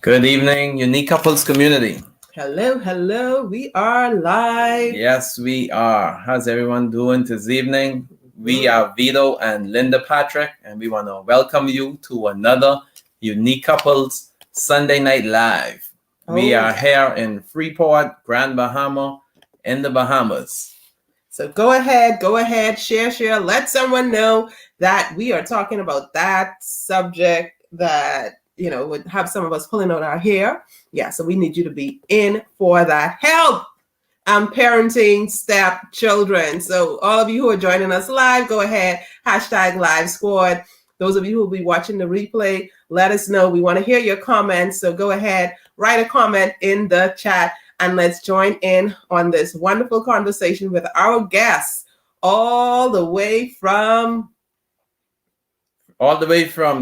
Good evening, Unique Couples community. Hello, hello. We are live. Yes, we are. How's everyone doing this evening? We are Vito and Linda Patrick, and we want to welcome you to another Unique Couples Sunday Night Live. We are here in Freeport, Grand Bahama, in the Bahamas. So go ahead, share. Let someone know that we are talking about that subject that, would have some of us pulling out our hair. Yeah, so we need you to be in for that. Help! I'm parenting stepchildren. So all of you who are joining us live, go ahead, hashtag Live Squad. Those of you who will be watching the replay, let us know. We want to hear your comments. So go ahead, write a comment in the chat, and let's join in on this wonderful conversation with our guests all the way from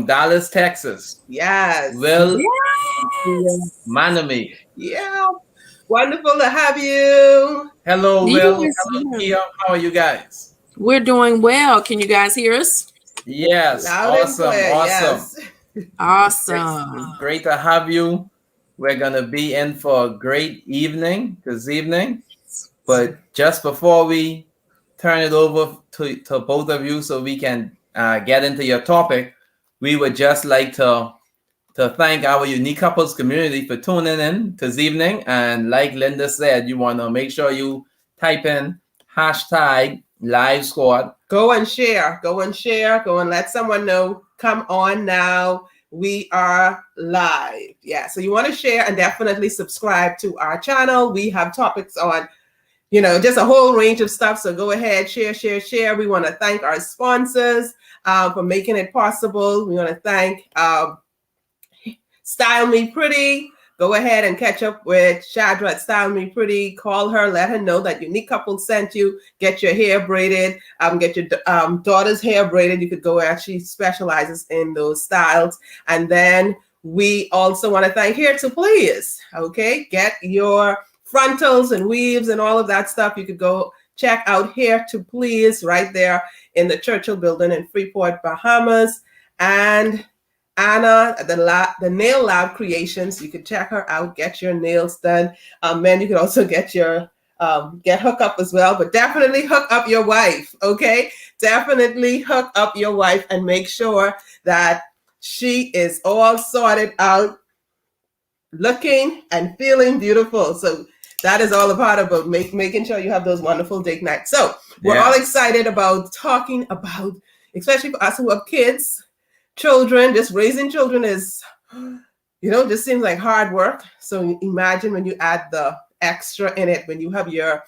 Dallas, Texas. Yes. Will Manami. Yeah. Wonderful to have you. Hello, Will. Hello, Nikia. How are you guys? We're doing well. Can you guys hear us? Yes. Awesome. Yes. Awesome. Great to have you. We're going to be in for a great evening this evening. But just before we turn it over to both of you so we can get into your topic, we would just like to thank our Unique Couples community for tuning in this evening. And like Linda said, you want to make sure you type in hashtag Live Squad. Go and share. Go and let someone know. Come on now. We are live. Yeah. So you want to share and definitely subscribe to our channel. We have topics on, just a whole range of stuff. So go ahead, share. We want to thank our sponsors for making it possible. We want to thank Style Me Pretty. Go ahead and catch up with Shadra at Style Me Pretty. Call her, let her know that Unique Couples sent you. Get your hair braided. Get your daughter's hair braided. You could go where she specializes in those styles. And then we also want to thank Hair to Please. Okay, get your frontals and weaves and all of that stuff. You could go check out Hair to Please right there in the Churchill building in Freeport, Bahamas. And Anna, the Nail Lab Creations, you could check her out, get your nails done. Men, you could also get your get hook up as well, but definitely hook up your wife, okay? Definitely hook up your wife and make sure that she is all sorted out, looking and feeling beautiful. So that is all a part of making sure you have those wonderful date nights. So we're all excited about talking about, especially for us who have kids, children. Just raising children is, just seems like hard work. So imagine when you add the extra in it, when you have the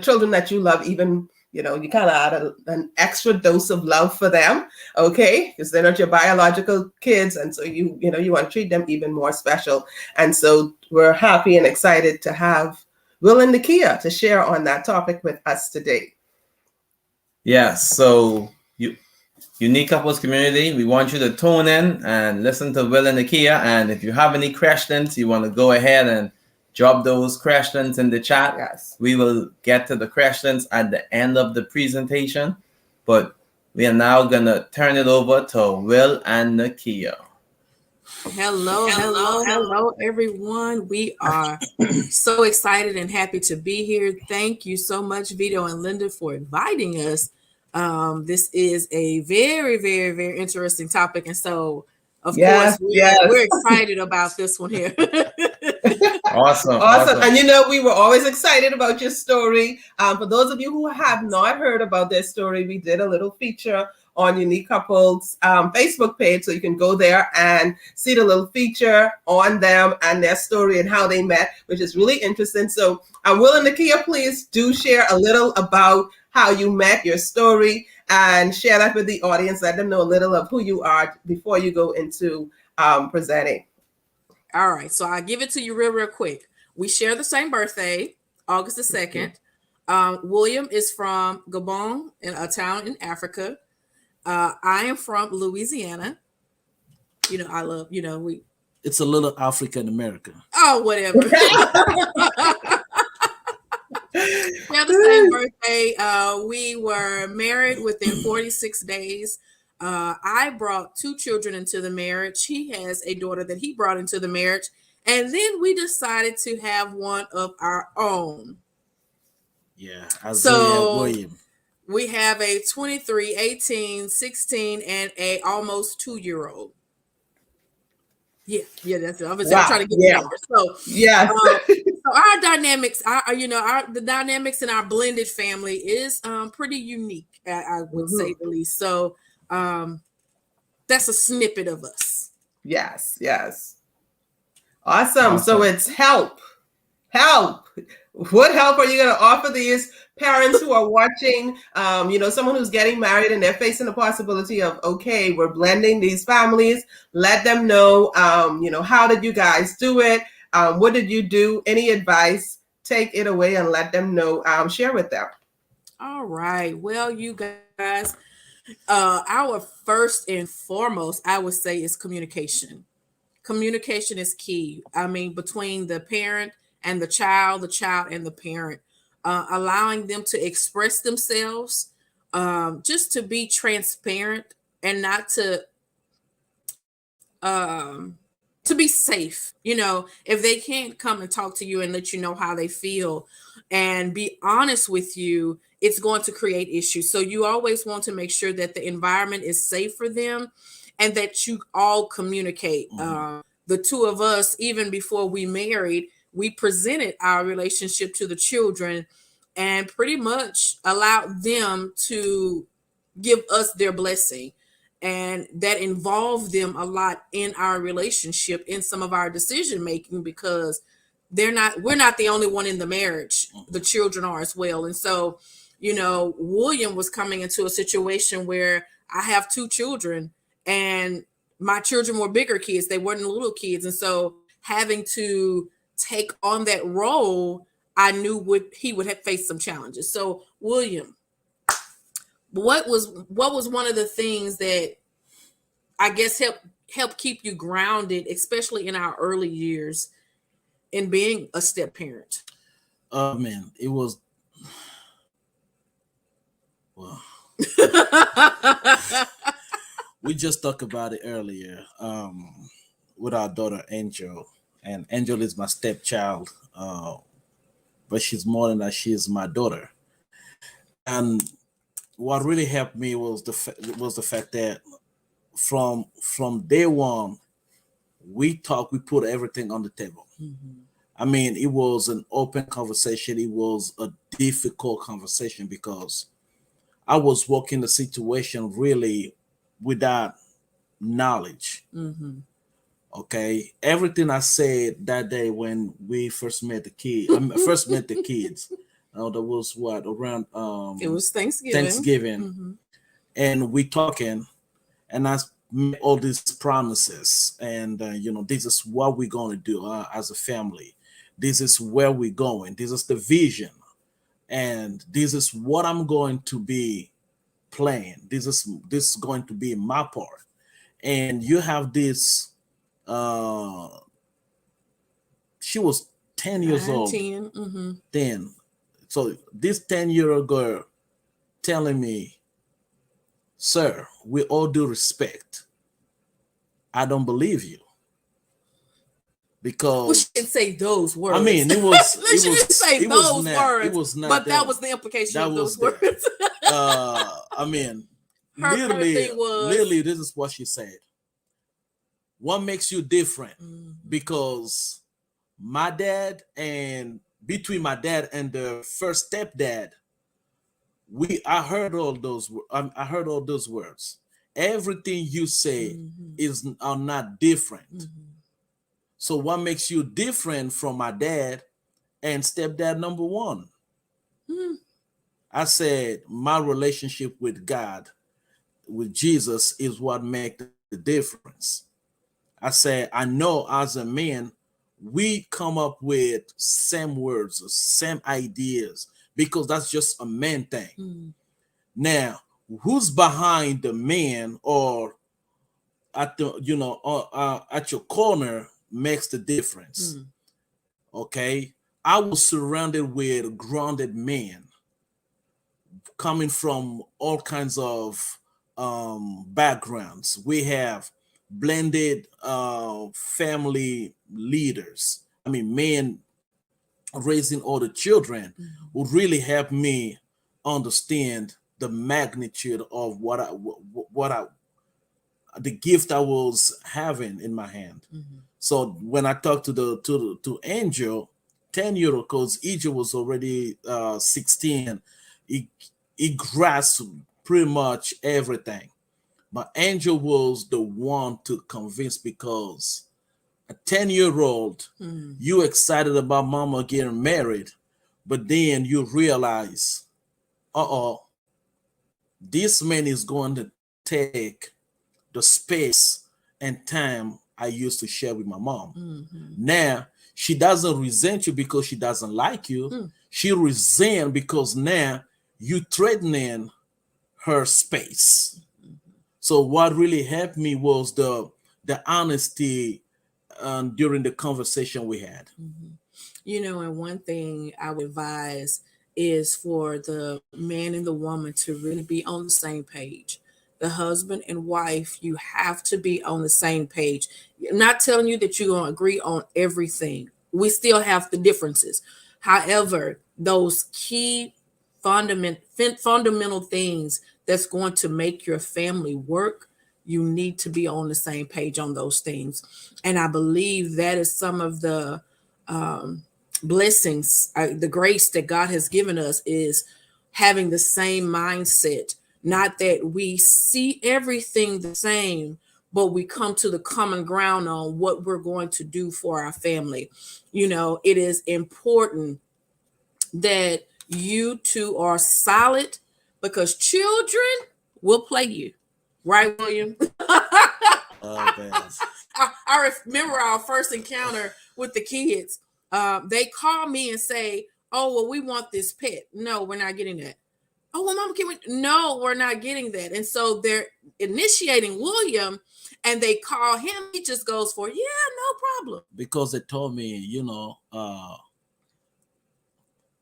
children that you love, even, you kind of add an extra dose of love for them, okay? Because they're not your biological kids. And so you want to treat them even more special. And so we're happy and excited to have Will and Nikia to share on that topic with us today. Yes. So Unique Couples community, we want you to tune in and listen to Will and Nikia. And if you have any questions, you want to go ahead and drop those questions in the chat. Yes. We will get to the questions at the end of the presentation. But we are now going to turn it over to Will and Nikia. Hello, everyone. We are so excited and happy to be here. Thank you so much, Vito and Linda, for inviting us. This is a very, very, very interesting topic. And so, of course, we're excited about this one here. Awesome. And we were always excited about your story. For those of you who have not heard about this story, we did a little feature on Unique Couples Facebook page. So you can go there and see the little feature on them and their story and how they met, which is really interesting. So Will and Nikia, please do share a little about how you met, your story, and share that with the audience. Let them know a little of who you are before you go into presenting. All right. So I'll give it to you real quick. We share the same birthday, August the 2nd. William is from Gabon, in a town in Africa. I am from Louisiana. I love, It's a little African American. Oh, whatever. We have the same birthday. We were married within 46 days I brought 2 children into the marriage. He has a daughter that he brought into the marriage. And then we decided to have one of our own. Yeah, Isaiah So William. we have a 23, 18, 16, and a almost 2-year-old. Yeah, that's it. I'm trying to get the number. So yes. So our dynamics, the dynamics in our blended family is pretty unique, I would say the least. So that's a snippet of us. Yes. Awesome. So it's help. What help are you going to offer these parents who are watching? Someone who's getting married and they're facing the possibility of, okay, we're blending these families. Let them know, how did you guys do it? What did you do? Any advice? Take it away and let them know. Share with them. All right. Well, you guys, our first and foremost, I would say, is communication. Communication is key. I mean, between the parent and the child and the parent, allowing them to express themselves, just to be transparent and not to be safe. If they can't come and talk to you and let you know how they feel and be honest with you, it's going to create issues. So you always want to make sure that the environment is safe for them and that you all communicate. The two of us, even before we married, we presented our relationship to the children and pretty much allowed them to give us their blessing. And that involved them a lot in our relationship, in some of our decision making, because we're not the only one in the marriage. The children are as well. And so, William was coming into a situation where I have 2 children and my children were bigger kids. They weren't little kids. And so having to take on that role, I knew he would have faced some challenges. So William, what was one of the things that I guess help keep you grounded, especially in our early years in being a step parent? Oh man, it was we just talked about it earlier with our daughter Angel, and Angel is my stepchild, but she's more than that. She is my daughter, and what really helped me was the fact that from day one, we put everything on the table. I mean, it was an open conversation. It was a difficult conversation because I was working the situation really without knowledge. Okay, everything I said that day when we first met the kids, that was what, around it was Thanksgiving. And we talking, and I made all these promises, and this is what we're going to do as a family. This is where we're going. This is the vision, and this is what I'm going to be playing. This is going to be my part. And you have this. She was 10 years old. 10. So this 10-year-old girl telling me, "Sir, with all due respect, I don't believe you." Because she didn't say those words. I mean, it was. She didn't say those words. It was not. But that was the implication of those words. I mean, literally, this is what she said. What makes you different? Because my dad, and between my dad and the first stepdad, I heard all those. I heard all those words. Everything you say are not different. So what makes you different from my dad and stepdad number one? I said my relationship with God, with Jesus, is what makes the difference. I said, I know as a man, we come up with same words, same ideas, because that's just a man thing. Now, who's behind the man or at the at your corner makes the difference. Okay, I was surrounded with grounded men coming from all kinds of backgrounds. We have blended family leaders. I mean, men raising all the children would really help me understand the magnitude of the gift I was having in my hand. So when I talked to Angel, 10-year-old, because Angel was already 16, he grasped pretty much everything. But Angel was the one to convince, because a 10-year-old, you excited about mama getting married, but then you realize, this man is going to take the space and time I used to share with my mom. Now, she doesn't resent you because she doesn't like you. She resents because now you threatening her space. So what really helped me was the honesty during the conversation we had. You know, and one thing I would advise is for the man and the woman to really be on the same page. The husband and wife, you have to be on the same page. I'm not telling you that you're going to agree on everything. We still have the differences. However, those key fundamental things that's going to make your family work, you need to be on the same page on those things. And I believe that is some of the blessings, the grace that God has given us, is having the same mindset. Not that we see everything the same, but we come to the common ground on what we're going to do for our family. You know, it is important that you two are solid, because children will play you. Right, William? I remember our first encounter with the kids. They call me and say, "Oh, well, we want this pet." No, we're not getting that. "Oh, well, Mama, can we?" No, we're not getting that. And so they're initiating William, and they call him. He just goes for, "Yeah, no problem." Because they told me,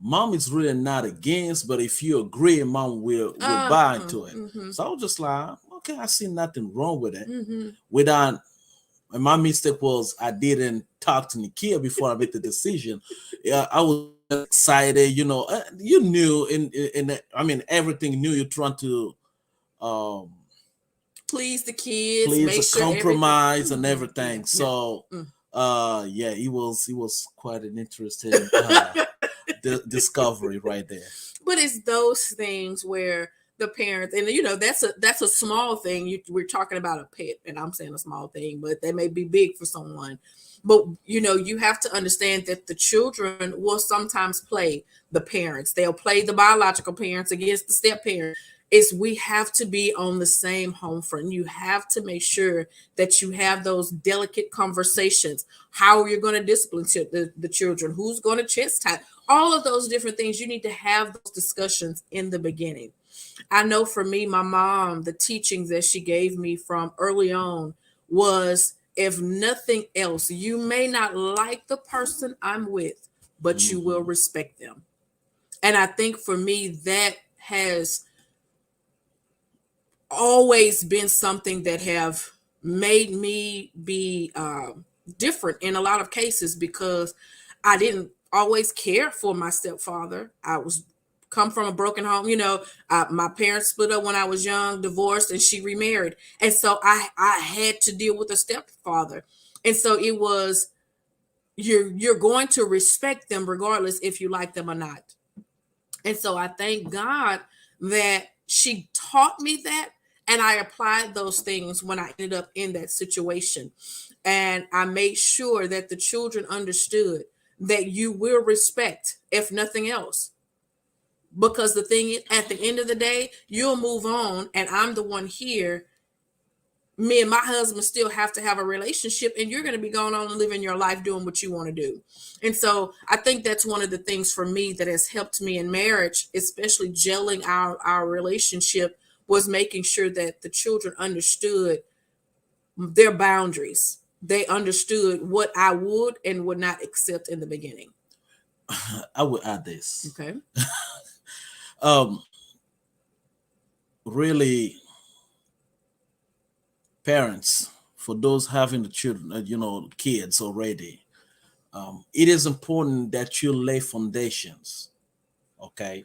Mom is really not against, but if you agree, Mom will buy into it. So I was just like, okay, I see nothing wrong with it. And my mistake was I didn't talk to Nikia before I made the decision. Yeah, I was excited, you knew I mean, everything new. You're trying to please the kids, make sure compromise and everything. So yeah, it was quite an interesting discovery right there. But it's those things where the parents, and that's a small thing. We're talking about a pet, and I'm saying a small thing, but that may be big for someone. But you have to understand that the children will sometimes play the parents. They'll play the biological parents against the step parents. We have to be on the same home front. You have to make sure that you have those delicate conversations. How are you going to discipline the children? Who's going to chastise? All of those different things. You need to have those discussions in the beginning. I know for me, my mom, the teachings that she gave me from early on was, if nothing else, you may not like the person I'm with, but you will respect them. And I think for me, that has always been something that have made me be different in a lot of cases, because I didn't always care for my stepfather. I was come from a broken home. My parents split up when I was young, divorced, and she remarried. And so I had to deal with a stepfather. And so it was, you're going to respect them regardless if you like them or not. And so I thank God that she taught me that, and I applied those things when I ended up in that situation. And I made sure that the children understood that you will respect, if nothing else. Because the thing is, at the end of the day, you'll move on, and I'm the one here. Me and my husband still have to have a relationship, and you're going to be going on and living your life doing what you want to do. And so I think that's one of the things for me that has helped me in marriage, especially gelling our relationship, was making sure that the children understood their boundaries. They understood what I would and would not accept in the beginning. I would add this. Okay. Really, parents, for those having the children, kids already, it is important that you lay foundations. Okay,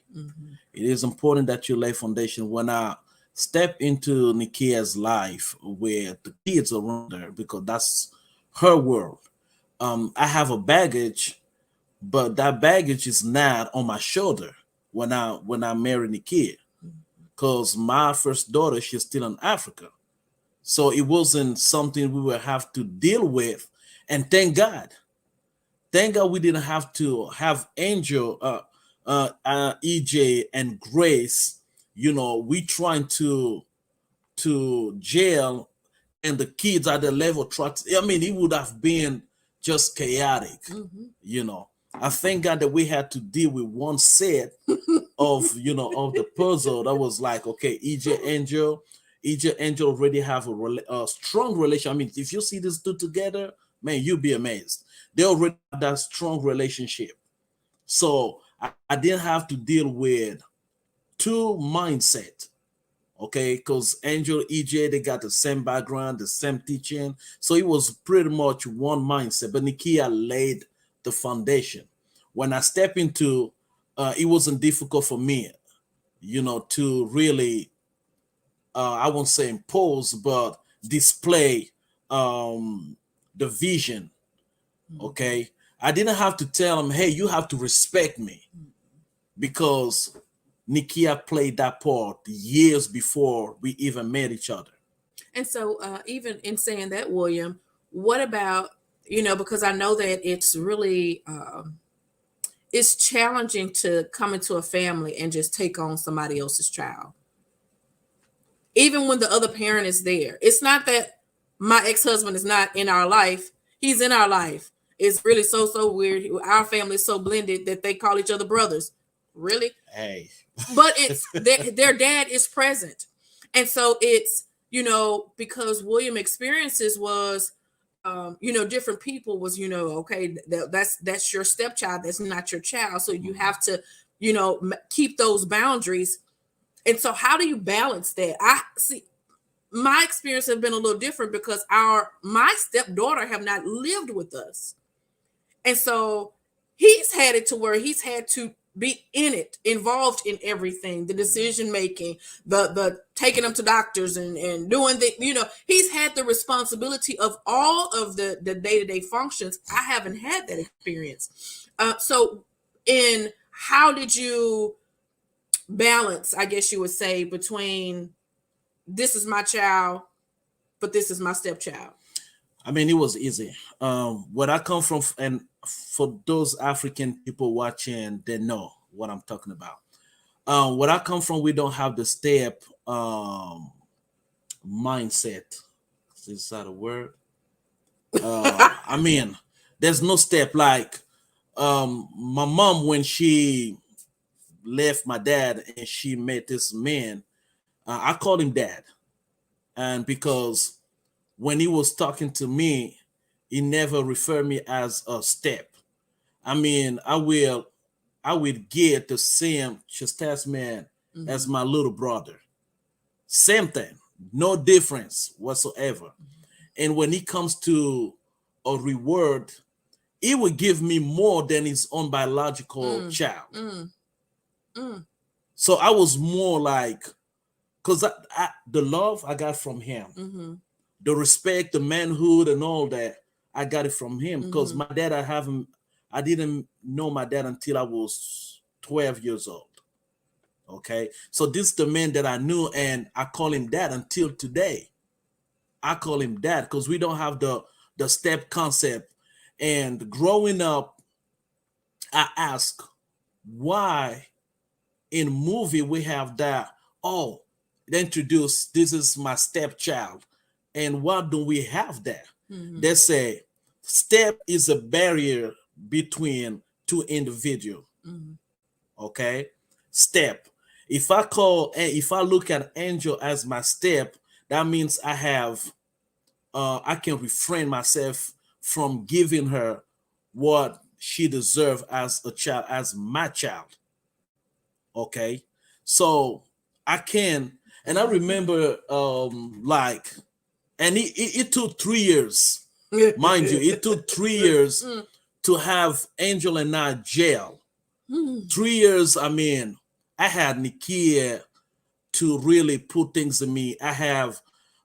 it is important that you lay foundation. When I step into Nikia's life with the kids around her, because that's her world, I have a baggage, but that baggage is not on my shoulder when I marry Nikia, because my first daughter, she's still in Africa. So it wasn't something we would have to deal with. And thank God we didn't have to have Angel, EJ, and Grace. We trying to jail, and the kids at the level trucks. I mean, it would have been just chaotic. I thank God that we had to deal with one set of the puzzle that was like, okay, EJ Angel already have a strong relation. I mean, if you see these two together, man, you'll be amazed. They already have that strong relationship. So I didn't have to deal with two mindset. Okay, because Angel, EJ, they got the same background, the same teaching. So it was pretty much one mindset. But Nikia laid the foundation. When I step into, it wasn't difficult for me, to really, I won't say impose, but display the vision. Okay, I didn't have to tell him, hey, you have to respect me, because Nikia played that part years before we even met each other. And so even in saying that, William, what about, because I know that it's really, it's challenging to come into a family and just take on somebody else's child. Even when the other parent is there. It's not that my ex-husband is not in our life. He's in our life. It's really so weird. Our family is so blended that they call each other brothers. Really? Hey. But it's their dad is present. And so it's, because William experiences was, different people was, okay, that's your stepchild. That's not your child. So you have to, keep those boundaries. And so how do you balance that? I see my experience have been a little different because my stepdaughter have not lived with us. And so he's had it to where he's had to be in it, involved in everything, the decision making, the taking them to doctors and doing he's had the responsibility of all of the day-to-day functions. I haven't had that experience. So how did you balance, I guess you would say, between this is my child, but this is my stepchild? I mean, it was easy. Where I come from, and for those African people watching, they know what I'm talking about. Where I come from, we don't have the step mindset. Is that a word? I mean, there's no step. Like my mom, when she left my dad and she met this man, I called him dad. And because when he was talking to me, he never referred me as a step. I mean, I will get the same chastisement as my little brother. Same thing, no difference whatsoever. And when it comes to a reward, he would give me more than his own biological child. So I was more like, because the love I got from him, the respect, the manhood, and all that, I got it from him. Because my dad, I didn't know my dad until I was 12 years old. Okay, so this is the man that I knew, and I call him dad until today. I call him dad because we don't have the step concept. And growing up, I ask why in movie we have that, oh, introduce, this is my stepchild. And why don't we have that? They say step is a barrier between two individuals. Okay, step. If I look at Angel as my step, that means I can refrain myself from giving her what she deserves as a child, as my child. Okay, so I can, and I remember like And it took 3 years, mind you, it took 3 years to have Angel and I jail. 3 years, I mean, I had Nikia to really put things in me. I have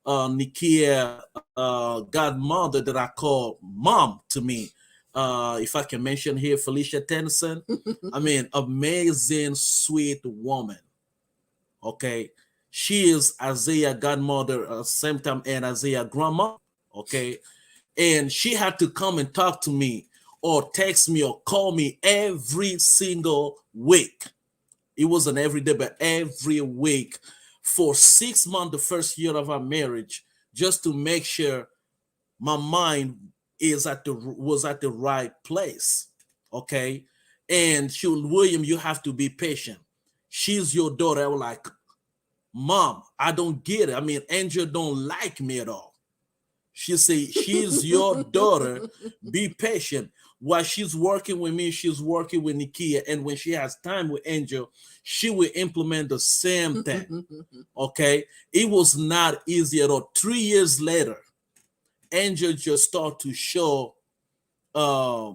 Nikia, godmother that I call mom to me. If I can mention here, Felicia Tennyson. I mean, amazing, sweet woman. Okay. She is Isaiah godmother at the same time and Isaiah grandma. Okay. And she had to come and talk to me or text me or call me every single week. It wasn't every day, but every week for 6 months, the first year of our marriage, just to make sure my mind was at the right place. Okay. And she would, William, you have to be patient. She's your daughter. I was like, Mom, I don't get it. I mean, Angel don't like me at all. She said, she's your daughter. Be patient. While she's working with me, she's working with Nikia. And when she has time with Angel, she will implement the same thing. Okay. It was not easy at all. 3 years later, Angel just started to show the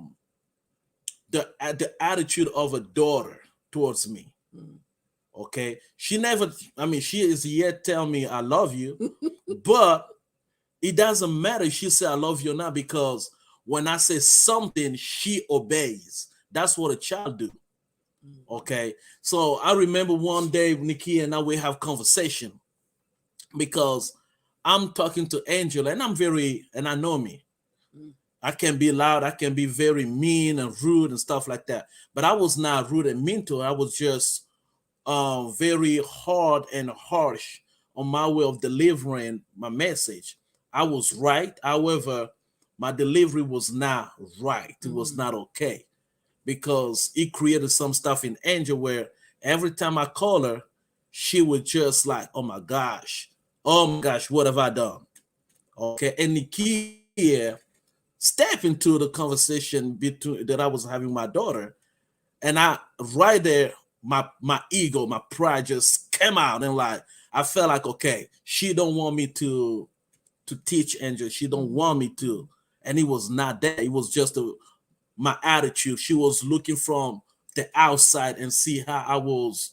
attitude of a daughter towards me. Okay. She never, I mean, she is yet tell me I love you, but it doesn't matter if she say I love you or not, because when I say something, she obeys. That's what a child do. Okay. So I remember one day, Nikia and I, we have conversation because I'm talking to Angel and and I know me. I can be loud. I can be very mean and rude and stuff like that. But I was not rude and mean to her. I was just very hard and harsh on my way of delivering my message. I was right. However, my delivery was not right. It was not okay, because it created some stuff in Angel where every time I call her, she would just like, oh my gosh, what have I done? Okay. And Nikia stepped into the conversation between that I was having with my daughter. And I right there, my ego, my pride just came out, and like I felt like, okay, she don't want me to teach Angel. She don't want me to. And it was not that. It was just my attitude. She was looking from the outside and see how I was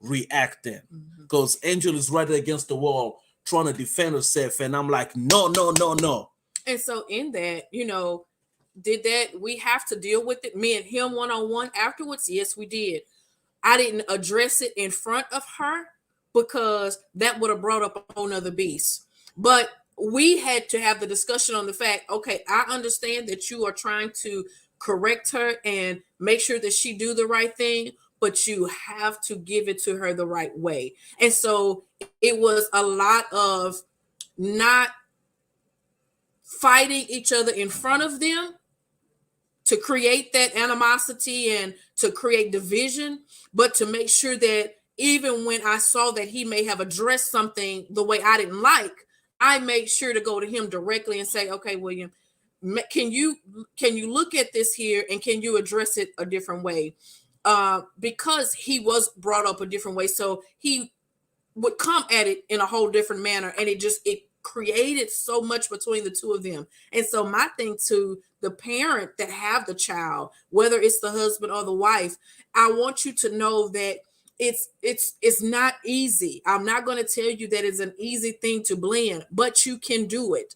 reacting. Because Angel is right against the wall trying to defend herself. And I'm like, no. And so in that, we have to deal with it, me and him one-on-one afterwards? Yes, we did. I didn't address it in front of her because that would have brought up a whole nother beast. But we had to have the discussion on the fact, okay, I understand that you are trying to correct her and make sure that she do the right thing, but you have to give it to her the right way. And so it was a lot of not fighting each other in front of them to create that animosity and to create division, but to make sure that even when I saw that he may have addressed something the way I didn't like, I made sure to go to him directly and say, okay, William, can you look at this here and can you address it a different way? Because he was brought up a different way. So he would come at it in a whole different manner. And it created so much between the two of them. And so my thing to the parent that have the child, whether it's the husband or the wife, I want you to know that it's not easy. I'm not going to tell you that it's an easy thing to blend, but you can do it.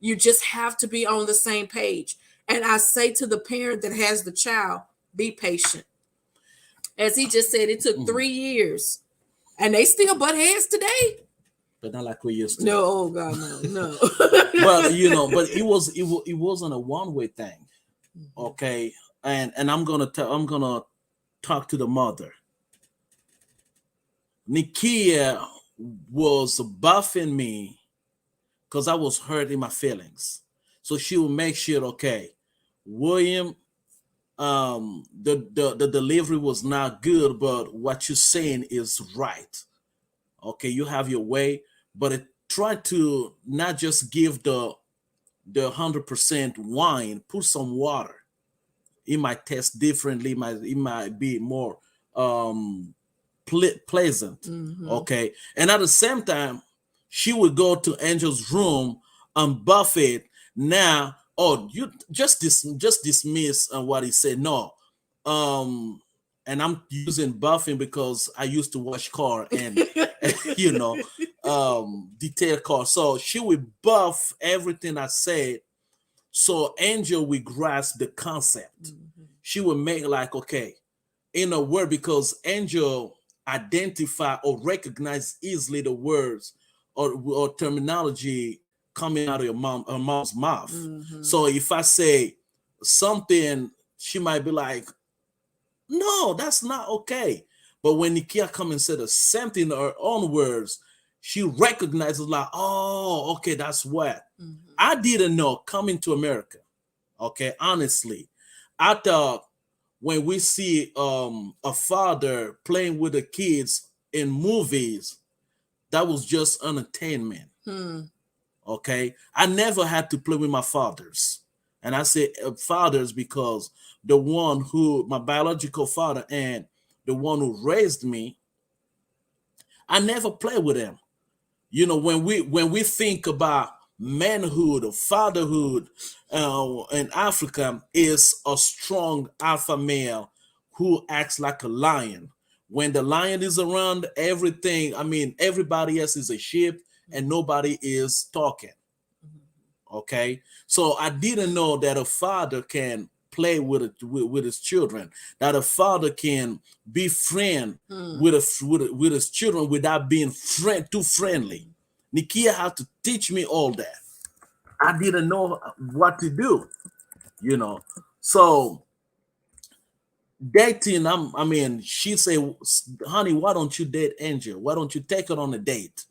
You just have to be on the same page. And I say to the parent that has the child, be patient. As he just said, it took 3 years, and they still butt heads today. But not like we used to. No, oh God, no. But but it wasn't a one-way thing. Okay. And I'm gonna talk to the mother. Nikia was buffing me because I was hurting my feelings. So she will make sure, okay, William, the delivery was not good, but what you're saying is right. Okay, you have your way, but try to not just give the 100% wine, put some water. It might taste differently. It might be more pleasant. Okay. And at the same time, she would go to Angel's room buff it. Now, oh, you just dismiss what he said. No, and I'm using buffing because I used to wash car and you know, detail car. So she would buff everything I said, so Angel will grasp the concept. Mm-hmm. She would make like, okay, in a word, because Angel identify or recognize easily the words or terminology coming out of her mom's mouth. Mm-hmm. So if I say something, she might be like, no, that's not okay. But when Nikia come and say the same thing in her own words, she recognizes like, oh, okay, that's what. Mm-hmm. I didn't know coming to America. Okay, honestly, I thought when we see a father playing with the kids in movies, that was just entertainment. Okay, I never had to play with my fathers, and I say fathers because the one who, my biological father and the one who raised me, I never played with them. You know, when we think about manhood or fatherhood in Africa, is a strong alpha male who acts like a lion. When the lion is around, everything, I mean, everybody else is a sheep and nobody is talking. Okay, so I didn't know that a father can play with his children, that a father can be friend with his children without being too friendly. Nikia had to teach me all that. I didn't know what to do, you know. So dating, I mean, she said, honey, why don't you date Angel? Why don't you take her on a date?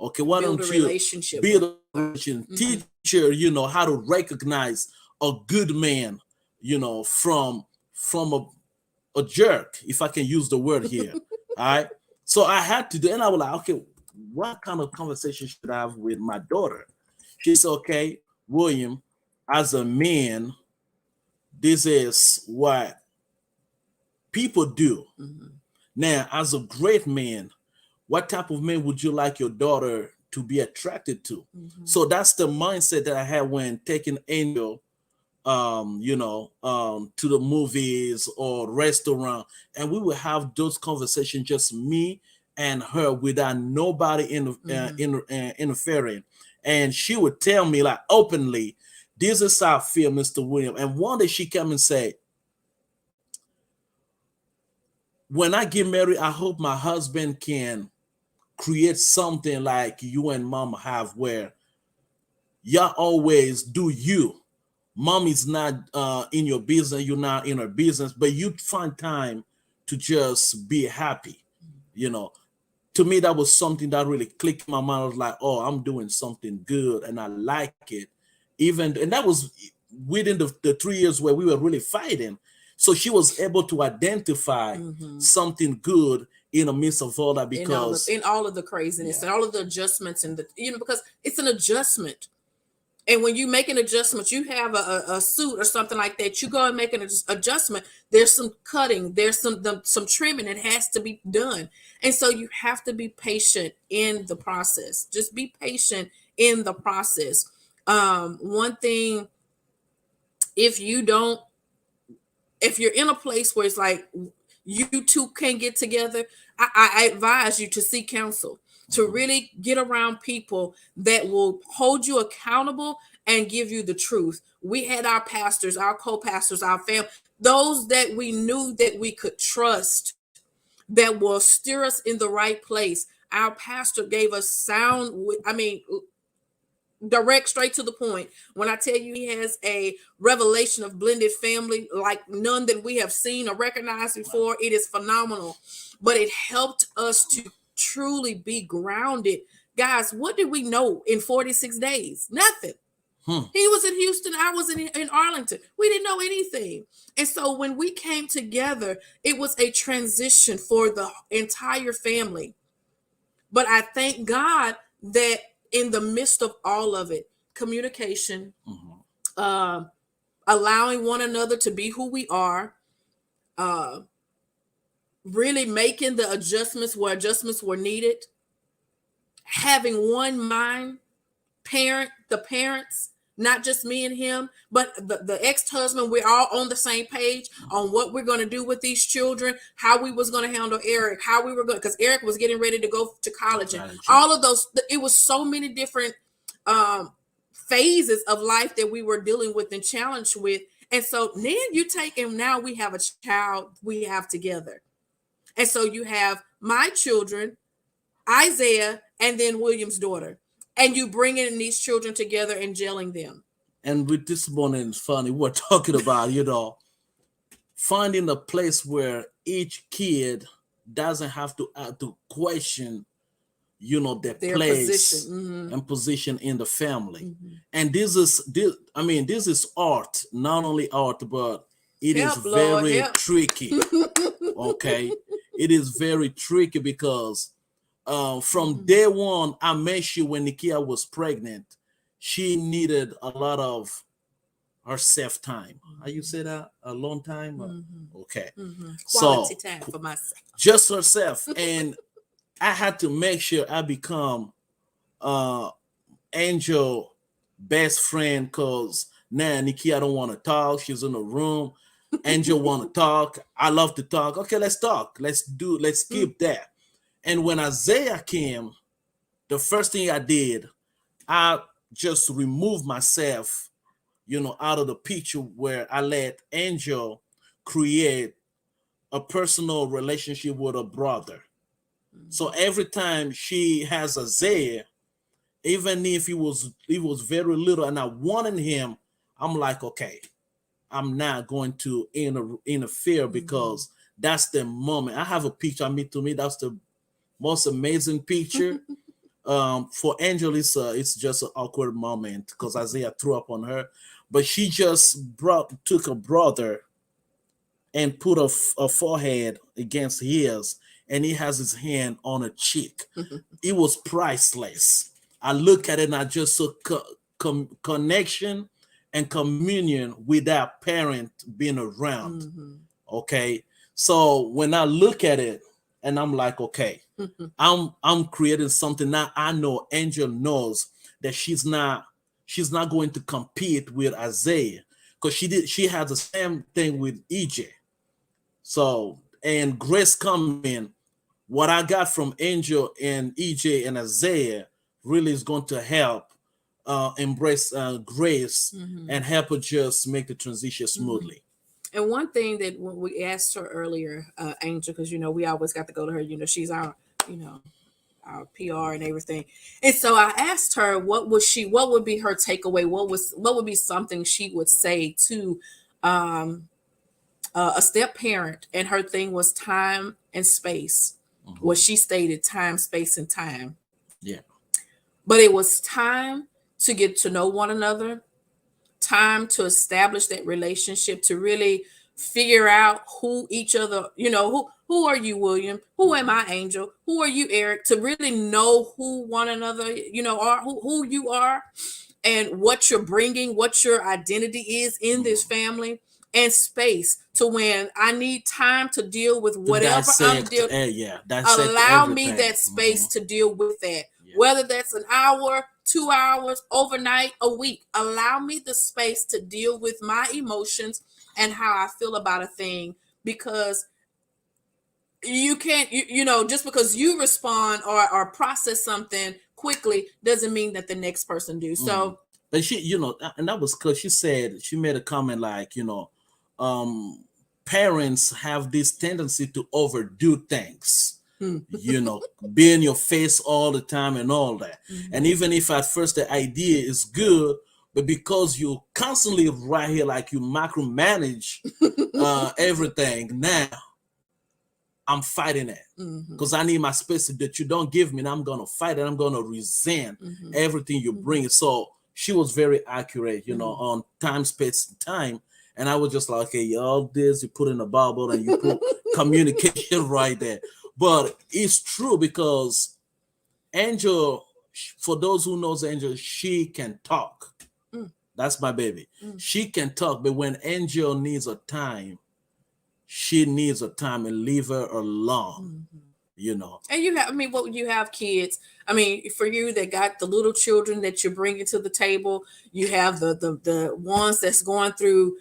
Okay, why don't you build a relationship? Mm-hmm. Teach her, you know, how to recognize a good man, you know, from a jerk, if I can use the word here. All right. So I had to do, and I was like, okay, what kind of conversation should I have with my daughter? She said, okay, William, as a man, this is what people do. Mm-hmm. Now, as a great man, what type of man would you like your daughter to be attracted to? Mm-hmm. So that's the mindset that I had when taking Angel, you know, to the movies or restaurant, and we would have those conversations, just me and her, without nobody interfering. And she would tell me like openly, this is how I feel, Mr. William. And one day she came and said, when I get married, I hope my husband can create something like you and mom have, where y'all always do you. Mom is not in your business, you're not in her business, but you find time to just be happy. You know, to me, that was something that really clicked in my mind. I was like, oh, I'm doing something good and I like it. And that was within the 3 years where we were really fighting. So she was able to identify something good in the midst of all that, because in all of the craziness and all of the adjustments, and because it's an adjustment. And when you make an adjustment, you have a suit or something like that, you go and make an adjustment. There's some cutting, there's some trimming that has to be done. And so you have to be patient in the process. Just be patient in the process. One thing, if you're in a place where it's like you two can't get together, I advise you to seek counsel, to really get around people that will hold you accountable and give you the truth. We had our pastors, our co-pastors, our family, those that we knew that we could trust, that will steer us in the right place. Our pastor gave us sound, direct, straight to the point. When I tell you he has a revelation of blended family like none that we have seen or recognized before, it is phenomenal. But it helped us to truly be grounded. Guys, what did we know in 46 days? Nothing. He was in Houston, I was in Arlington. We didn't know anything. And so when we came together, it was a transition for the entire family. But I thank God that in the midst of all of it, communication, allowing one another to be who we are, really making the adjustments where adjustments were needed, having one mind, parent the parents, not just me and him, but the ex-husband, we're all on the same page on what we're going to do with these children, how we was going to handle Eric, how we were going, because Eric was getting ready to go to college, and all of those. It was so many different phases of life that we were dealing with and challenged with. And so then you take, and now we have a child we have together. And so you have my children, Isaiah, and then William's daughter. And you bring in these children together and gelling them. And with this morning, it's funny, we're talking about, finding a place where each kid doesn't have to question, their place position. and position in the family. And this is art, not only art, but it is very tricky. Okay. It is very tricky because from day one, I made sure when Nikia was pregnant, she needed a lot of herself time. How you say that? A long time? Okay. Quality time for myself. Just herself. And I had to make sure I become Angel best friend, because now Nikia don't want to talk. She's in the room. Angel want to talk. I love to talk. Okay, let's talk. Let's keep that. And when Isaiah came, the first thing I did, I just removed myself, out of the picture, where I let Angel create a personal relationship with her brother. So every time she has Isaiah, even if he was very little and I wanted him, I'm like, okay, I'm not going to interfere, because that's the moment. I have a picture. To me, that's the most amazing picture. For Angel, it's just an awkward moment because Isaiah threw up on her, but she just took a brother and put a forehead against his, and he has his hand on a cheek. It was priceless. I look at it and I just saw connection and communion with that parent being around. Okay. So when I look at it and I'm like, okay, I'm creating something now. I know Angel knows that she's not going to compete with Isaiah, because she has the same thing with EJ. So, and Grace coming, what I got from Angel and EJ and Isaiah really is going to help embrace Grace and help her just make the transition smoothly. And one thing that when we asked her earlier, Angel, because we always got to go to her, she's our our PR and everything. And so I asked her what would be her takeaway, what would be something she would say to a step parent, and her thing was time and space. What she stated, time, space, and time. Yeah. But it was time to get to know one another, time to establish that relationship, to really figure out who each other, who are you, William? Who am I, Angel? Who are you, Eric? To really know who one another, are, who you are, and what you're bringing, what your identity is in this family, and space to when I need time to deal with whatever I'm dealing. Allow me that space to deal with that, whether that's an hour, 2 hours, overnight, a week. Allow me the space to deal with my emotions and how I feel about a thing, because you can't, just because you respond or process something quickly doesn't mean that the next person do. So, but she, and that was because she made a comment like, parents have this tendency to overdo things. Be in your face all the time and all that. And even if at first the idea is good, but because you constantly right here, like you micromanage everything, now I'm fighting it because I need my space that you don't give me, and I'm gonna fight it. I'm gonna resent everything you bring. So she was very accurate, on time, space, time. And I was just like, okay, all this you put in a bubble and you put communication right there. But it's true, because Angel, for those who knows Angel, she can talk. That's my baby. She can talk, but when Angel needs a time, she needs a time, and leave her alone. you know. And you have, I mean, what you have kids. I mean, for you that got the little children that you're bringing to the table, you have the ones that's going through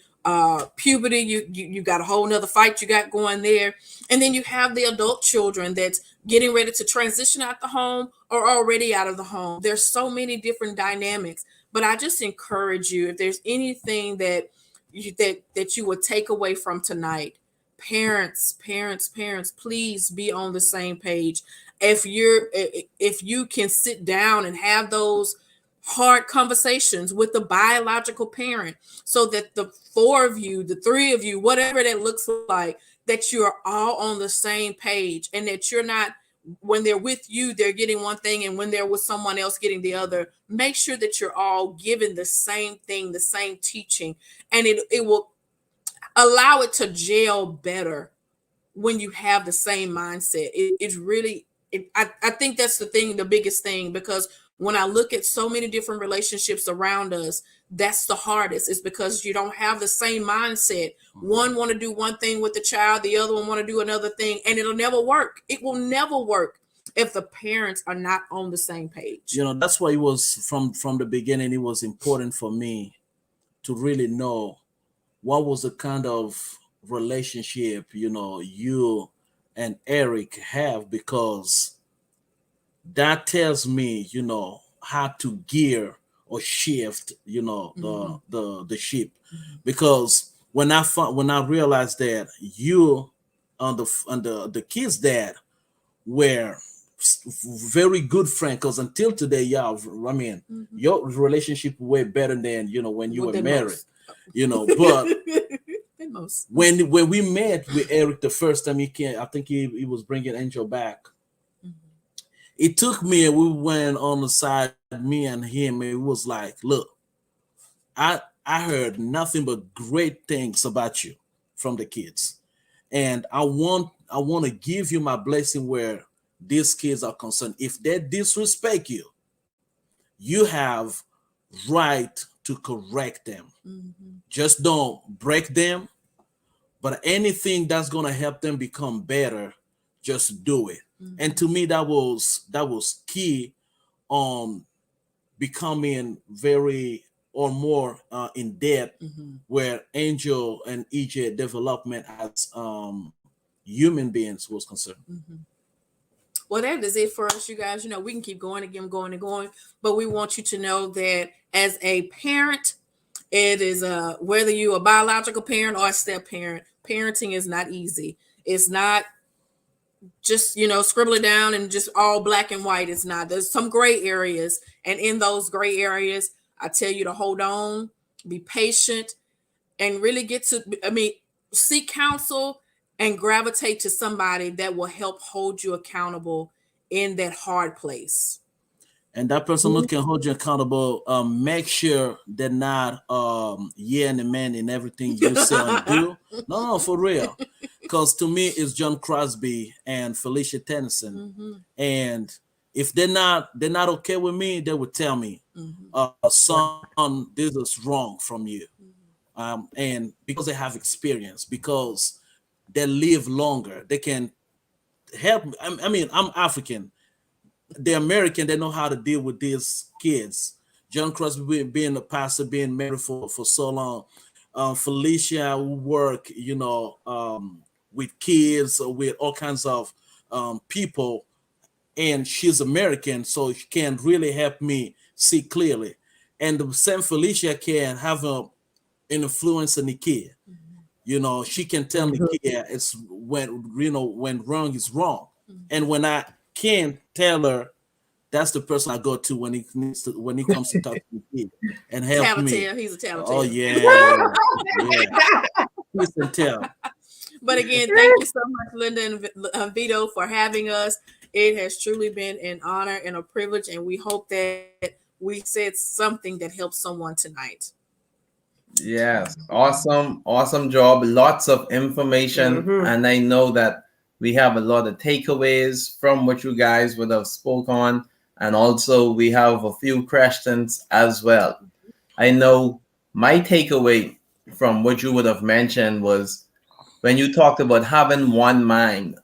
puberty. You got a whole nother fight you got going there, and then you have the adult children that's getting ready to transition out the home or already out of the home. There's so many different dynamics, but I just encourage you, if there's anything that you would take away from tonight, parents, please be on the same page. If you can sit down and have those hard conversations with the biological parent, so that the four of you, the three of you, whatever that looks like, that you're all on the same page, and that you're not, when they're with you, they're getting one thing, and when they're with someone else, getting the other. Make sure that you're all given the same thing, the same teaching, and it will allow it to gel better when you have the same mindset. It's really, I think that's the biggest thing, because when I look at so many different relationships around us, that's the hardest. It's because you don't have the same mindset. One want to do one thing with the child, the other one want to do another thing, and it'll never work. It will never work if the parents are not on the same page. You know, that's why it was from the beginning, it was important for me to really know what was the kind of relationship, you know, you and Eric have, because that tells me, you know, how to gear or shift, you know, the ship. Because when I realized that you and the kids' dad were very good friend, because until today, y'all, I mean, your relationship way better than, you know, when you were married, most. You know. But when we met with Eric the first time, I think he was bringing Angel back. It took me, and we went on the side, me and him, and it was like, look, I heard nothing but great things about you from the kids, and I want to give you my blessing where these kids are concerned. If they disrespect you, you have right to correct them. Just don't break them, but anything that's going to help them become better, just do it. And to me, that was key on becoming very or more in depth, where Angel and EJ development as human beings was concerned. Well, that is it for us, you guys. You know, we can keep going again, going and going, but we want you to know that as a parent, it is whether you a biological parent or a step parent, parenting is not easy. It's not just, you know, scribble it down and just all black and white. It's not. There's some gray areas, and in those gray areas, I tell you to hold on, be patient, and really seek counsel and gravitate to somebody that will help hold you accountable in that hard place. And that person who can hold you accountable, make sure they're not yeah and amen in everything you say and do. No, for real. Because to me, it's John Crosby and Felicia Tennyson. And if they're not okay with me, they would tell me, son, this is wrong from you. And because they have experience, because they live longer, they can help me. I mean, I'm African. The American, they know how to deal with these kids. John Crosby being a pastor, being married for so long. Felicia work, you know, with kids, with all kinds of people, and she's American, so she can really help me see clearly. And the same Felicia can have an influence on Nikia. You know, she can tell Nikia it's when wrong is wrong, and when I can't tell her, that's the person I go to when he comes to talk to me and help me. He's a tattletale. Oh yeah. Please tell. But again, thank you so much, Linda and Vito, for having us. It has truly been an honor and a privilege, and we hope that we said something that helps someone tonight. Yes, awesome job. Lots of information, and I know that we have a lot of takeaways from what you guys would have spoke on, and also we have a few questions as well. I know my takeaway from what you would have mentioned was when you talked about having one mind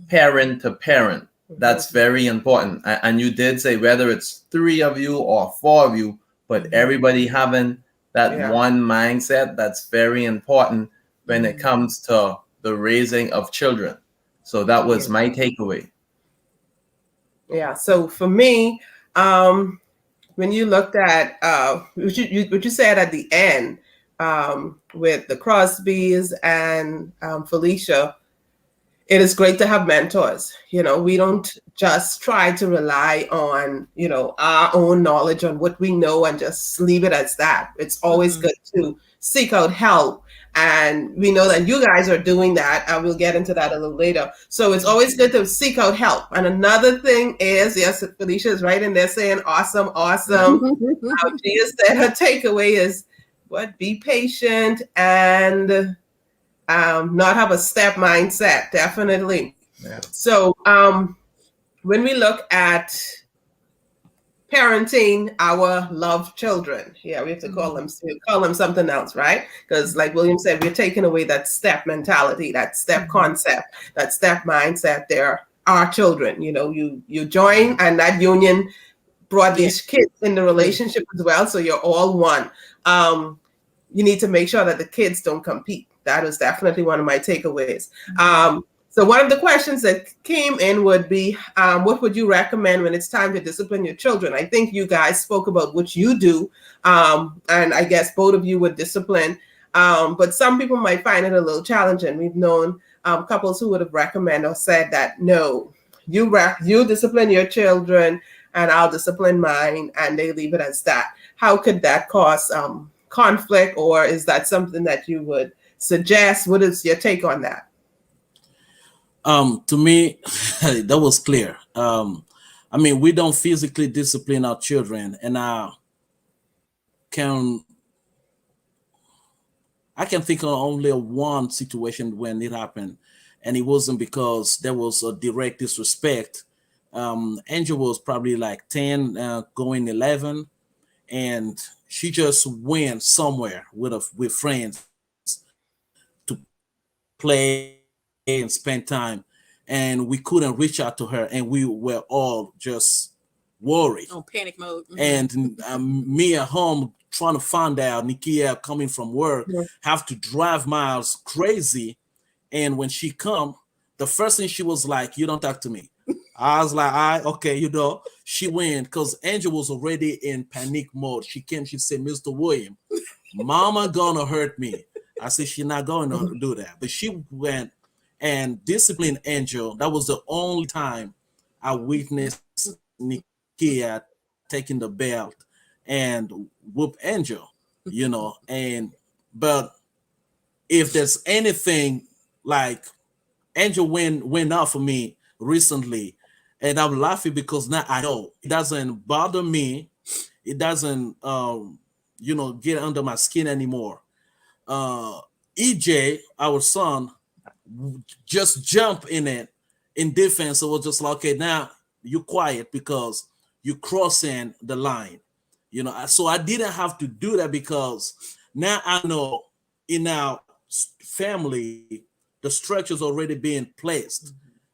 parent to parent. That's very important. And you did say whether it's 3 of you or 4 of you, but everybody having that one mindset, that's very important when it comes to the raising of children. So that was my takeaway. Yeah. So for me, when you looked at what you said at the end with the Crosbys and Felicia, it is great to have mentors. You know, we don't just try to rely on, you know, our own knowledge on what we know and just leave it as that. It's always good to seek out help. And we know that you guys are doing that. I will get into that a little later. So it's always good to seek out help. And another thing is, yes, Felicia is right in there saying, awesome, awesome. She has said her takeaway is, what, be patient and not have a step mindset, definitely. Yeah. So when we look at parenting our loved children, we have to call them something else, right? Because like William said, we're taking away that step mentality, that step concept, that step mindset. They're our children. You know, you join, and that union brought these kids in the relationship as well. So you're all one. You need to make sure that the kids don't compete. That is definitely one of my takeaways. So one of the questions that came in would be, what would you recommend when it's time to discipline your children? I think you guys spoke about what you do, and I guess both of you would discipline, but some people might find it a little challenging. We've known couples who would have recommended or said that, no, you discipline your children and I'll discipline mine, and they leave it as that. How could that cause conflict, or is that something that you would suggest? What is your take on that? To me, that was clear. I mean, we don't physically discipline our children, and I can think of only one situation when it happened, and it wasn't because there was a direct disrespect. Angel was probably like 10, going 11, and she just went somewhere with friends to play and spend time, and we couldn't reach out to her, and we were all just worried, on panic mode. And me at home trying to find out Nikia coming from work, have to drive miles crazy, and when she come, the first thing she was like, "You don't talk to me." I was like, okay, you know. She went because Angel was already in panic mode. She came, she said, "Mr. William, Mama gonna hurt me." I said, "She's not going to do that." But she went and disciplined Angel. That was the only time I witnessed Nikia taking the belt and whoop Angel, you know. But if there's anything, like Angel went off for me recently, and I'm laughing because now I know it doesn't bother me. It doesn't get under my skin anymore. EJ, our son, just jump in it in defense. So we're just like, okay, now you quiet because you crossing the line. You know, so I didn't have to do that because now I know in our family the structure's already being placed.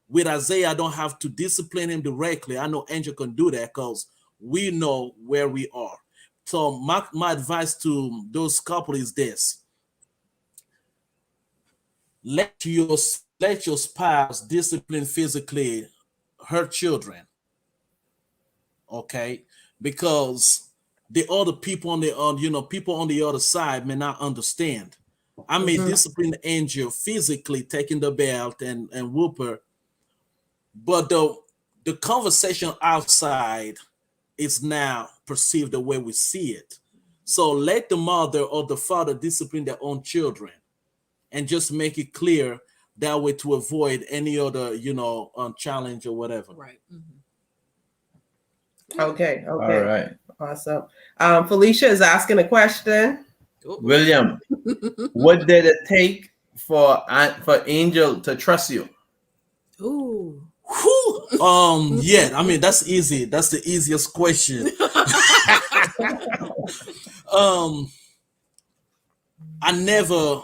With Isaiah, I don't have to discipline him directly. I know Angel can do that because we know where we are. So my advice to those couples is this: let your spouse discipline physically her children, okay? Because the other people on the other side may not understand. I may discipline Angel physically, taking the belt and whoop her, but the conversation outside is now perceived the way we see it. So let the mother or the father discipline their own children and just make it clear that way to avoid any other, challenge or whatever. Right. Okay. All right. Awesome. Felicia is asking a question. William, what did it take for Angel to trust you? Ooh. Yeah, I mean, that's easy. That's the easiest question. I never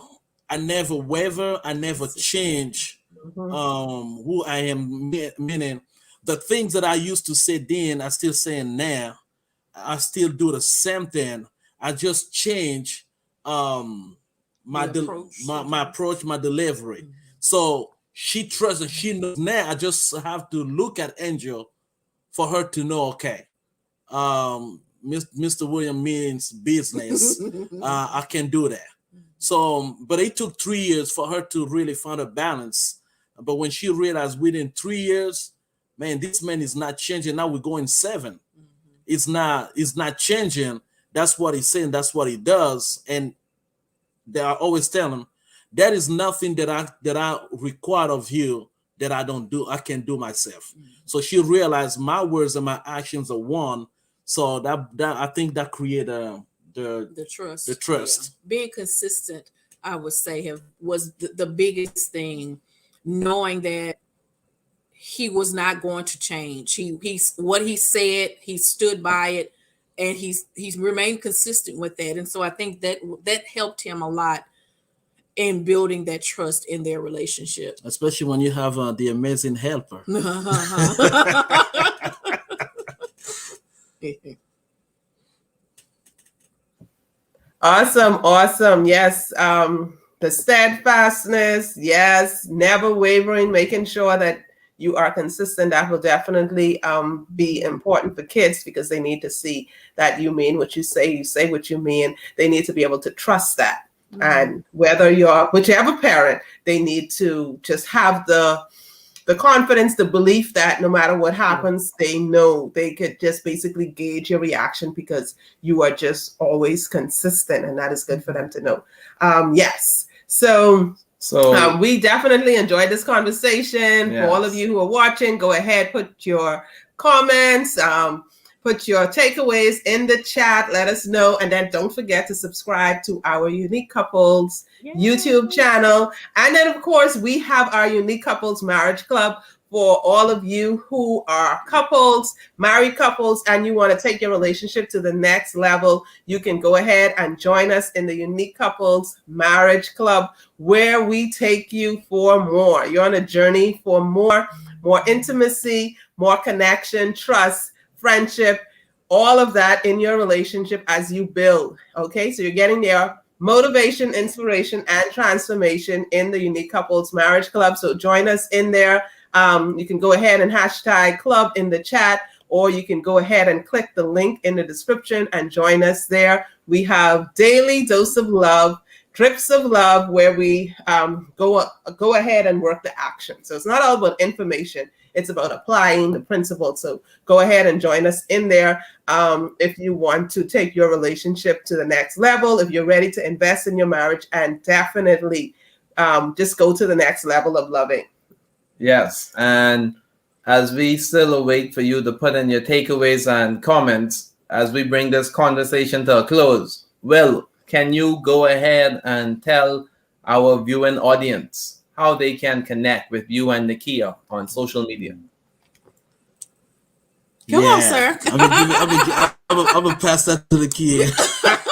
waver. I never change who I am, meaning the things that I used to say then, I still saying now. I still do the same thing. I just change my approach, my delivery. So she trusts and she knows now. I just have to look at Angel for her to know, okay, Mr. William means business. I can do that. So, but it took 3 years for her to really find a balance. But when she realized within 3 years, man, this man is not changing. Now we're going 7. It's not changing. That's what he's saying. That's what he does. And they are always telling him, that is nothing that I require of you that I don't do. I can do myself. So she realized my words and my actions are one. So that I think that created the trust. The trust. Yeah. Being consistent, I would say, was the biggest thing. Knowing that he was not going to change. He's what he said, he stood by it, and he's remained consistent with that. And so I think that helped him a lot in building that trust in their relationship. Especially when you have the amazing helper. Awesome. Yes. The steadfastness. Yes. Never wavering, making sure that you are consistent. That will definitely be important for kids, because they need to see that you mean what you say what you mean. They need to be able to trust that. And whether you're whichever parent, they need to just have the confidence, the belief that no matter what happens, they know they could just basically gauge your reaction, because you are just always consistent, and that is good for them to know. Yes. So we definitely enjoyed this conversation. Yes. For all of you who are watching, go ahead, put your comments, put your takeaways in the chat. Let us know. And then don't forget to subscribe to our Unique Couples YouTube channel. And then, of course, we have our Unique Couples Marriage Club for all of you who are couples, married couples, and you want to take your relationship to the next level. You can go ahead and join us in the Unique Couples Marriage Club, where we take you for more. You're on a journey for more intimacy, more connection, trust, friendship, all of that in your relationship as you build. Okay, so you're getting there. Motivation, inspiration, and transformation in the Unique Couples Marriage Club. So join us in there. You can go ahead and hashtag club in the chat, or you can go ahead and click the link in the description and join us there. We have daily dose of love, drips of love, where we go ahead and work the action. So it's not all about information. It's about applying the principles. So go ahead and join us in there if you want to take your relationship to the next level, if you're ready to invest in your marriage, and definitely just go to the next level of loving. Yes. And as we still await for you to put in your takeaways and comments as we bring this conversation to a close, Will, can you go ahead and tell our viewing audience how they can connect with you and Nikia on social media? Come on, sir. I'm gonna pass that to the kid.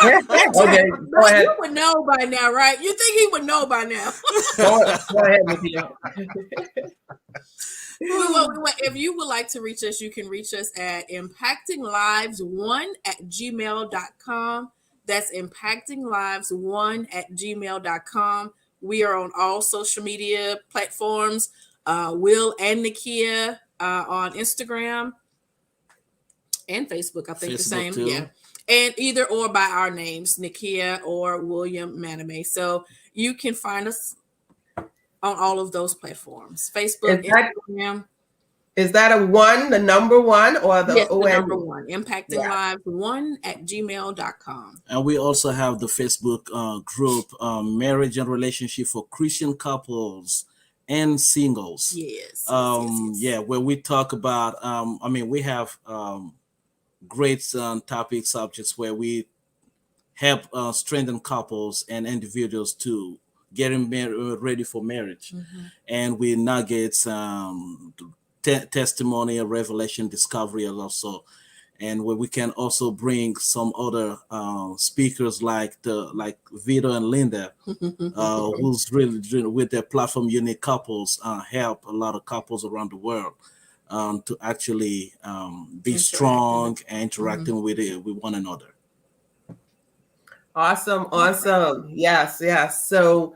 Okay, go ahead. You would know by now, right? You think he would know by now? Go ahead, Nikia. If you would like to reach us, you can reach us at impactinglives1@gmail.com. That's impactinglives1@gmail.com. We are on all social media platforms. Will and Nikia on Instagram and Facebook. I think Facebook the same. Too. Yeah. And either or by our names, Nikia or William Maname. So you can find us on all of those platforms. Facebook, Instagram. Is that a 1, the number 1, or the the number 1? Impactinglives1@gmail.com. And we also have the Facebook group, Marriage and Relationship for Christian Couples and Singles. Yes. Yeah, where we talk about, we have great topic subjects where we help strengthen couples and individuals to getting ready for marriage. And we nuggets, testimony, revelation, discovery, and also and where we can also bring some other speakers like Vito and Linda, who's really with their platform Unique Couples, help a lot of couples around the world to actually be strong and interacting with one another. Awesome. Yes. So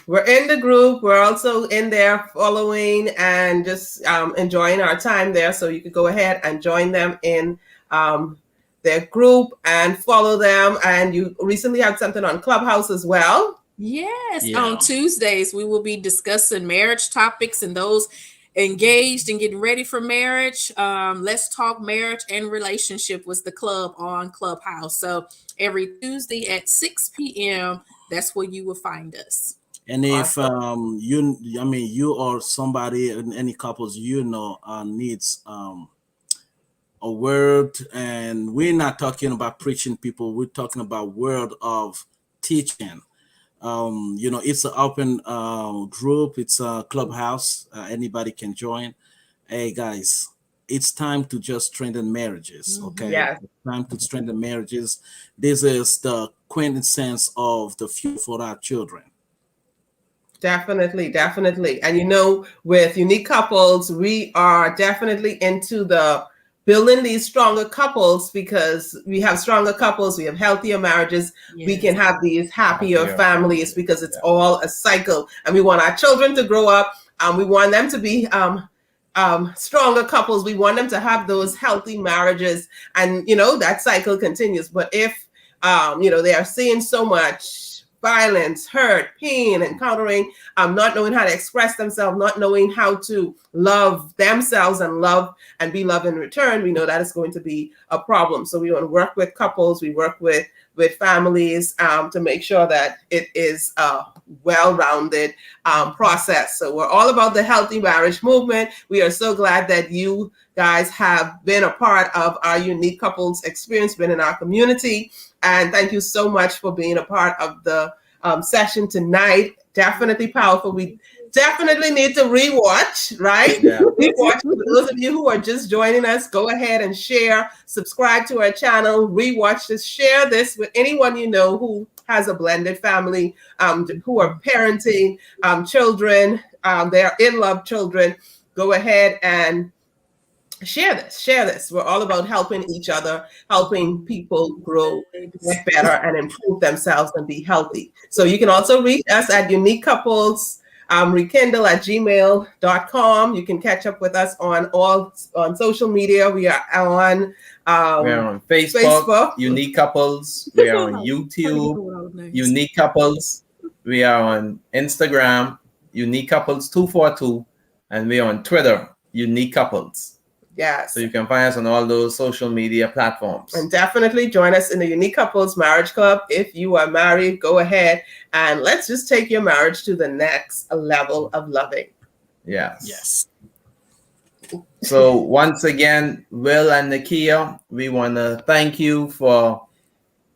we're in the group. We're also in there following and just enjoying our time there. So you could go ahead and join them in their group and follow them. And you recently had something on Clubhouse as well. Yes. Yeah. On Tuesdays, we will be discussing marriage topics and those engaged and getting ready for marriage. Let's Talk Marriage and Relationship was the club on Clubhouse. So every Tuesday at 6 p.m., that's where you will find us. And if you or somebody in any couples needs a word, and we're not talking about preaching people, we're talking about word of teaching. It's an open group. It's a Clubhouse. Anybody can join. Hey guys, it's time to just strengthen marriages. Okay, yes. It's time to strengthen marriages. This is the quintessence of the future for our children. Definitely. And with Unique Couples, we are definitely into the building these stronger couples, because we have stronger couples, we have healthier marriages, yes. We can have these happier families, because it's all a cycle. And we want our children to grow up, we want them to be stronger couples. We want them to have those healthy marriages, and that cycle continues. But if they are seeing so much violence, hurt, pain, encountering, not knowing how to express themselves, not knowing how to love themselves and love and be loved in return, we know that is going to be a problem. So we want to work with couples, we work with families to make sure that it is a well-rounded process. So we're all about the healthy marriage movement. We are so glad that you guys have been a part of our Unique Couples experience, been in our community. And thank you so much for being a part of the session tonight. Definitely powerful. We definitely need to rewatch, right? Yeah. Rewatch. For those of you who are just joining us, go ahead and share, subscribe to our channel, rewatch this, share this with anyone you know who has a blended family, who are parenting children, they are in love children. Go ahead and share this. We're all about helping each other, helping people grow, get better, and improve themselves and be healthy. So you can also reach us at Unique Couples Rekindle at gmail.com. You can catch up with us on social media. We are on Facebook, Unique Couples. We are on YouTube, Unique Couples. We are on Instagram, Unique Couples 242, and we are on Twitter, Unique Couples. Yes. So you can find us on all those social media platforms. And definitely join us in the Unique Couples Marriage Club. If you are married, go ahead and let's just take your marriage to the next level of loving. Yes. So once again, Will and Nikia, we want to thank you for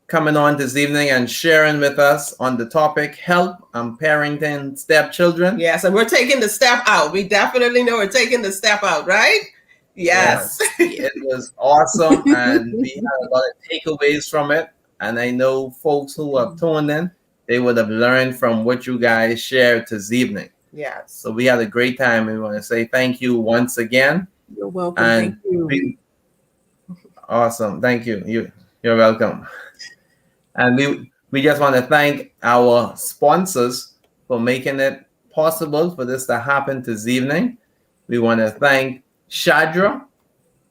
coming on this evening and sharing with us on the topic, help parenting stepchildren. Yes, and we're taking the step out. We definitely know we're taking the step out, right? Yes. It was awesome, and we had a lot of takeaways from it. And I know folks who have tuned in, they would have learned from what you guys shared this evening. Yes. So we had a great time. We want to say thank you once again. You're welcome. And thank you. Awesome. Thank you. You're welcome. And we just want to thank our sponsors for making it possible for this to happen this evening. We want to thank Shadra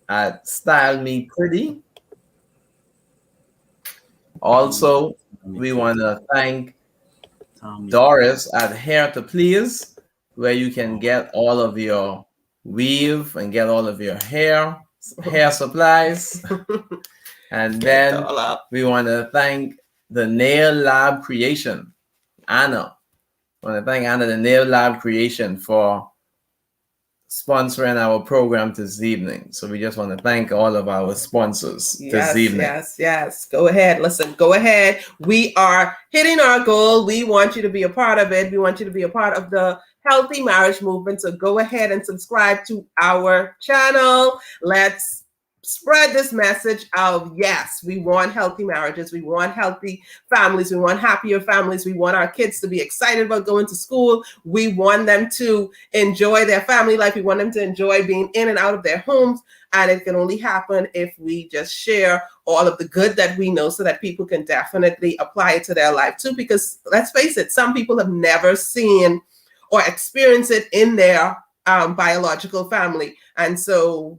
at Style Me Pretty. Also, we want to thank Doris at Hair to Please, where you can get all of your weave and get all of your hair supplies. And then we want to thank the Nail Lab Creation, Anna. I want to thank Anna, the Nail Lab Creation, for sponsoring our program this evening. So we just want to thank all of our sponsors this evening. Yes. Go ahead. Listen, go ahead. We are hitting our goal. We want you to be a part of it. We want you to be a part of the healthy marriage movement. So go ahead and subscribe to our channel. Let's spread this message of, yes, we want healthy marriages, we want healthy families, we want happier families, we want our kids to be excited about going to school, we want them to enjoy their family life, we want them to enjoy being in and out of their homes, and it can only happen if we just share all of the good that we know so that people can definitely apply it to their life too, because let's face it, some people have never seen or experienced it in their biological family, and so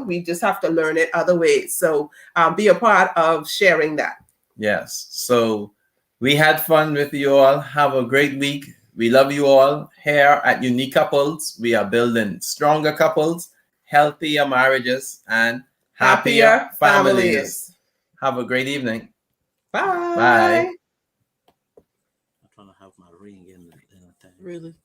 we just have to learn it other ways. So be a part of sharing that. Yes. So we had fun with you all. Have a great week. We love you all. Here at Unique Couples, we are building stronger couples, healthier marriages, and happier families. Have a great evening. Bye. Bye. I'm trying to have my ring in the thing. Really?